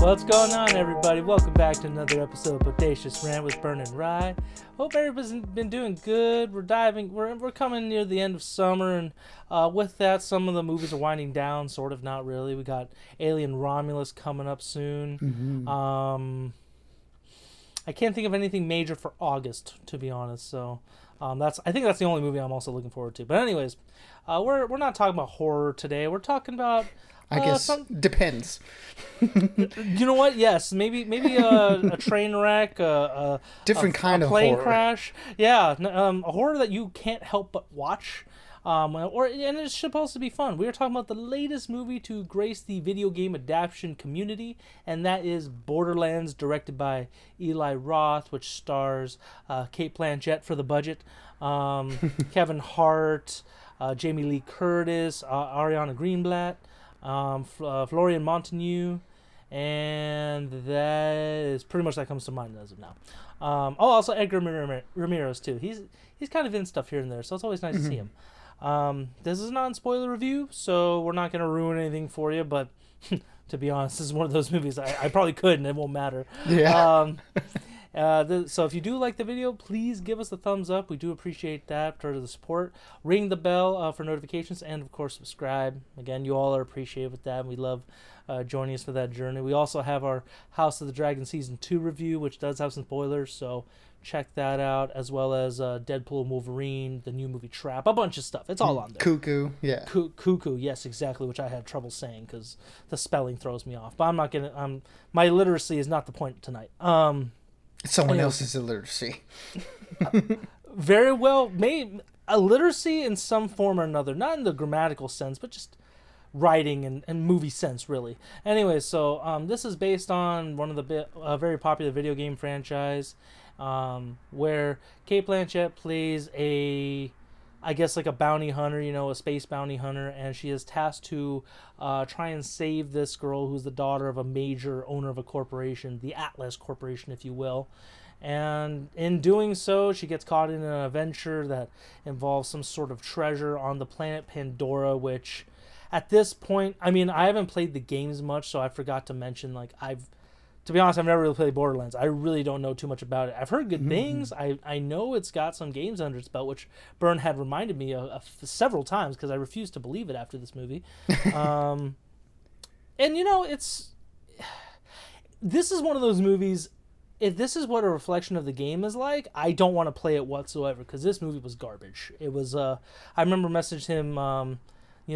What's going on, everybody? Welcome back to another episode of Bodacious Rant with Burn and Rye. Hope everybody's been doing good. We're coming near the end of summer, and with that, some of the movies are winding down. Sort of, not really. We got Alien Romulus coming up soon. Mm-hmm. I can't think of anything major for August, to be honest. So I think that's the only movie I'm also looking forward to. But anyways, we're not talking about horror today. We're talking about. I guess depends. You know what? Yes, maybe a train wreck, Different kind a of plane horror. crash. Yeah, a horror that you can't help but watch. And it's supposed to be fun. We are talking about the latest movie to grace the video game adaptation community, and that is Borderlands, directed by Eli Roth, which stars Kate Blanchett for the budget, Kevin Hart, Jamie Lee Curtis, Ariana Greenblatt. Florian Montagne, and that is pretty much that comes to mind as of now. Also Edgar Ramirez too. He's kind of in stuff here and there, so it's always nice to see him. This is a non-spoiler review, so we're not going to ruin anything for you, but to be honest, this is one of those movies I probably could and it won't matter. Yeah. So if you do like the video, please give us a thumbs up. We do appreciate that for the support. Ring the bell for notifications, and of course subscribe. Again, you all are appreciated with that, and we love joining us for that journey. We also have our House of the Dragon Season 2 review, which does have some spoilers, so check that out, as well as Deadpool and Wolverine, the new movie Trap, a bunch of stuff. It's all on there. Cuckoo, yeah. Cuckoo, yes, exactly, which I had trouble saying because the spelling throws me off. But I'm not gonna. My literacy is not the point tonight. Someone else's illiteracy. Very well made. A literacy in some form or another, not in the grammatical sense, but just writing and movie sense, really. Anyway, so this is based on one of the very popular video game franchise, where Kate Blanchett plays I guess like a bounty hunter, a space bounty hunter, and she is tasked to try and save this girl who's the daughter of a major owner of a corporation, the Atlas Corporation, if you will. And in doing so, she gets caught in an adventure that involves some sort of treasure on the planet Pandora, which at this point, I haven't played the games much, so I forgot to mention, to be honest, I've never really played Borderlands. I really don't know too much about it. I've heard good things. I know it's got some games under its belt, which Byrne had reminded me of several times because I refused to believe it after this movie. And this is one of those movies. If this is what a reflection of the game is like, I don't want to play it whatsoever because this movie was garbage. It was. I remember messaged him.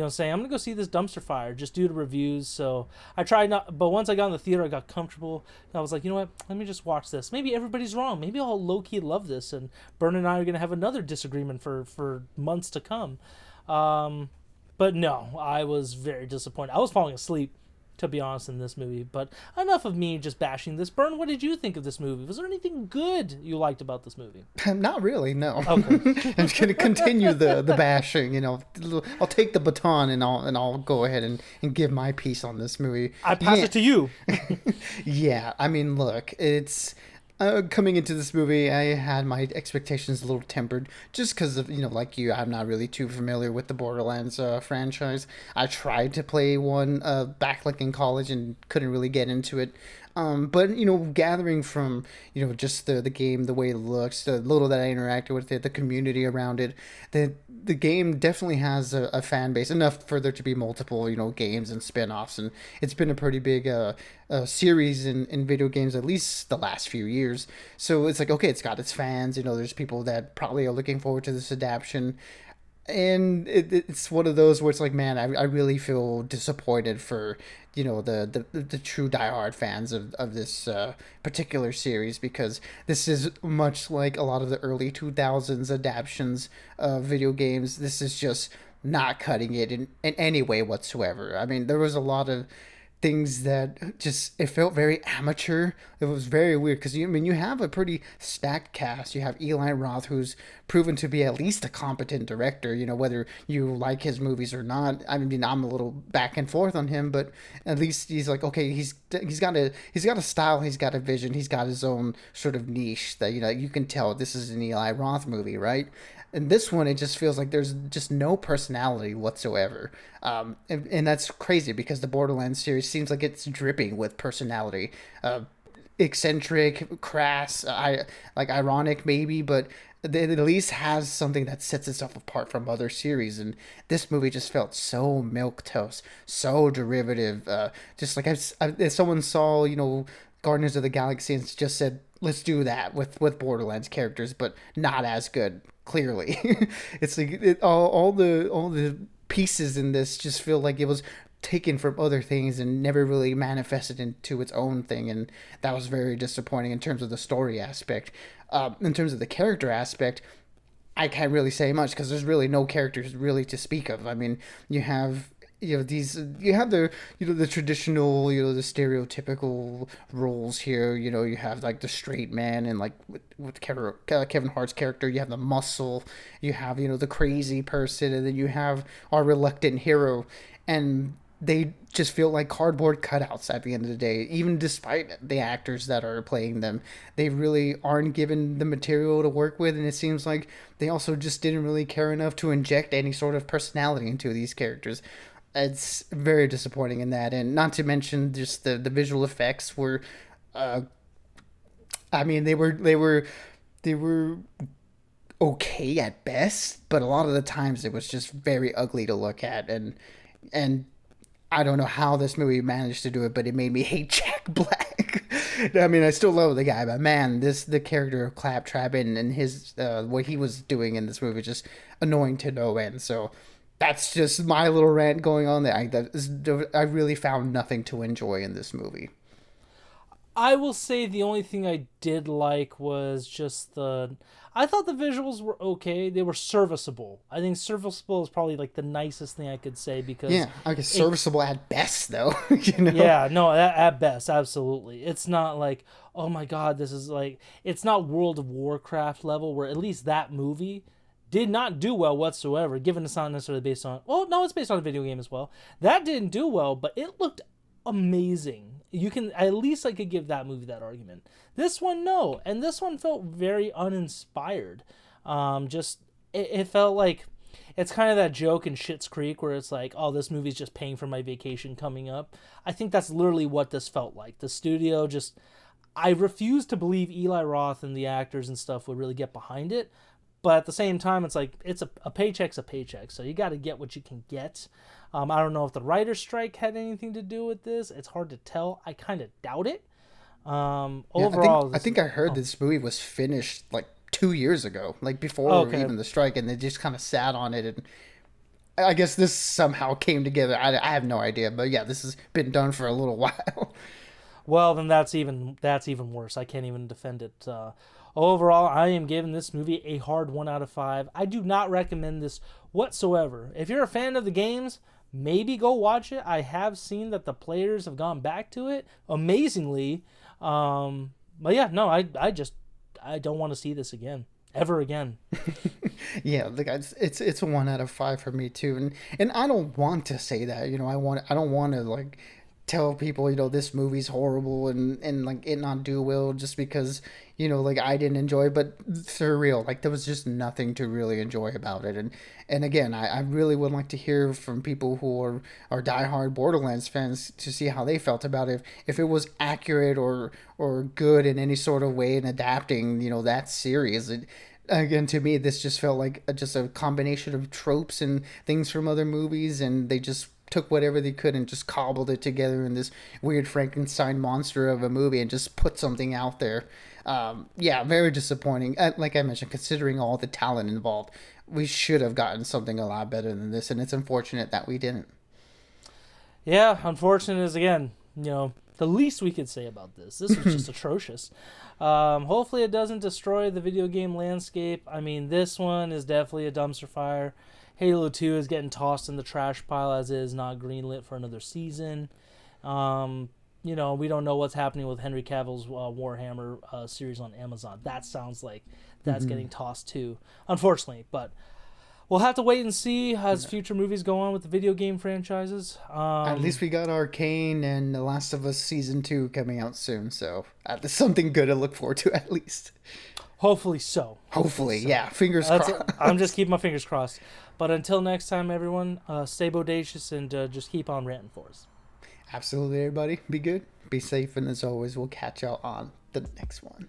Saying, I'm going to go see this dumpster fire just due to reviews. So I tried not, but once I got in the theater, I got comfortable. And I was like, you know what? Let me just watch this. Maybe everybody's wrong. Maybe I'll low-key love this. And Bern and I are going to have another disagreement for months to come. But no, I was very disappointed. I was falling asleep, to be honest, in this movie. But enough of me just bashing this. Bern, what did you think of this movie? Was there anything good you liked about this movie? Not really, no. Okay. I'm just gonna continue the bashing. I'll take the baton and I'll go ahead and give my piece on this movie. I pass it to you. Yeah, look, it's. Coming into this movie, I had my expectations a little tempered just because of, like you, I'm not really too familiar with the Borderlands franchise. I tried to play one back in college and couldn't really get into it. But, gathering from, just the game, the way it looks, the little that I interacted with it, the community around it, the game definitely has a fan base, enough for there to be multiple, games and spin-offs. And it's been a pretty big series in video games, at least the last few years. So it's like, okay, it's got its fans. There's people that probably are looking forward to this adaptation. And it's one of those where it's like, man, I really feel disappointed for, the true diehard fans of this particular series, because this is much like a lot of the early 2000s adaptions of video games. This is just not cutting it in any way whatsoever. There was a lot of things that it felt very amateur. It was very weird because you have a pretty stacked cast. You have Eli Roth, who's proven to be at least a competent director, whether you like his movies or not. I'm a little back and forth on him, but at least he's like, okay, he's got a style, he's got a vision, he's got his own sort of niche that you can tell this is an Eli Roth movie, right? In this one, it just feels like there's just no personality whatsoever. And that's crazy because the Borderlands series seems like it's dripping with personality. Eccentric, crass, like ironic maybe, but it at least has something that sets itself apart from other series. And this movie just felt so milk toast, so derivative. Just like if someone saw, Guardians of the Galaxy and just said, let's do that with Borderlands characters, but not as good. Clearly, it's like all the pieces in this just feel like it was taken from other things and never really manifested into its own thing, and that was very disappointing in terms of the story aspect. In terms of the character aspect, I can't really say much because there's really no characters really to speak of. I mean, you have the traditional, the stereotypical roles here. You have like the straight man, and like with Kevin Hart's character, you have the muscle, you have the crazy person, and then you have our reluctant hero, and they just feel like cardboard cutouts at the end of the day. Even despite the actors that are playing them, they really aren't given the material to work with, and it seems like they also just didn't really care enough to inject any sort of personality into these characters. It's very disappointing in that, and not to mention just the visual effects were, I mean, they were okay at best, but a lot of the times it was just very ugly to look at, and I don't know how this movie managed to do it, but it made me hate Jack Black. I mean, I still love the guy, but man, the character of Claptrap and his what he was doing in this movie is just annoying to no end. So that's just my little rant going on there. I really found nothing to enjoy in this movie. I will say the only thing I did like was just I thought the visuals were okay. They were serviceable. I think serviceable is probably like the nicest thing I could say because yeah, I guess serviceable at best though. Yeah, no, at best, absolutely. It's not like, oh my god, this is like, it's not World of Warcraft level where at least that movie did not do well whatsoever. Given it's not necessarily based on, well, no, it's based on a video game as well. That didn't do well, but it looked amazing. You can at least I could give that movie that argument. This one, no, and this one felt very uninspired. It felt like it's kind of that joke in Schitt's Creek where it's like, oh, this movie's just paying for my vacation coming up. I think that's literally what this felt like. The studio just, I refuse to believe Eli Roth and the actors and stuff would really get behind it. But at the same time, it's like, it's a paycheck's a paycheck. So you got to get what you can get. I don't know if the writer's strike had anything to do with this. It's hard to tell. I kind of doubt it. Overall, I think I heard this movie was finished like 2 years ago, like before even the strike, and they just kind of sat on it. And I guess this somehow came together. I have no idea, but yeah, this has been done for a little while. Well, then that's even worse. I can't even defend it. Overall, I am giving this movie a hard 1 out of 5. I do not recommend this whatsoever. If you're a fan of the games, maybe go watch it. I have seen that the players have gone back to it amazingly. But yeah, no, I don't want to see this again. Ever again. Yeah, it's a 1 out of 5 for me too. And I don't want to say that, I don't want to like tell people, this movie's horrible and like it not do well just because, like I didn't enjoy it, but for real, like there was just nothing to really enjoy about it. And again, I really would like to hear from people who are diehard Borderlands fans to see how they felt about it. If it was accurate or good in any sort of way in adapting, that series. Again, to me, this just felt like just a combination of tropes and things from other movies, and they just took whatever they could and just cobbled it together in this weird Frankenstein monster of a movie and just put something out there. Yeah, very disappointing. Like I mentioned, considering all the talent involved, we should have gotten something a lot better than this, and it's unfortunate that we didn't. Yeah, unfortunate is, again, the least we could say about this. This was just atrocious. Hopefully it doesn't destroy the video game landscape. I mean, this one is definitely a dumpster fire. Halo 2 is getting tossed in the trash pile as it is not greenlit for another season. We don't know what's happening with Henry Cavill's Warhammer series on Amazon. That sounds like that's getting tossed too, unfortunately. But we'll have to wait and see as future movies go on with the video game franchises. At least we got Arcane and The Last of Us Season 2 coming out soon, so there's something good to look forward to at least. Hopefully so. Hopefully, so. yeah. Fingers That's crossed. I'm just keeping my fingers crossed. But until next time, everyone, stay bodacious and just keep on ranting for us. Absolutely, everybody. Be good. Be safe. And as always, we'll catch y'all on the next one.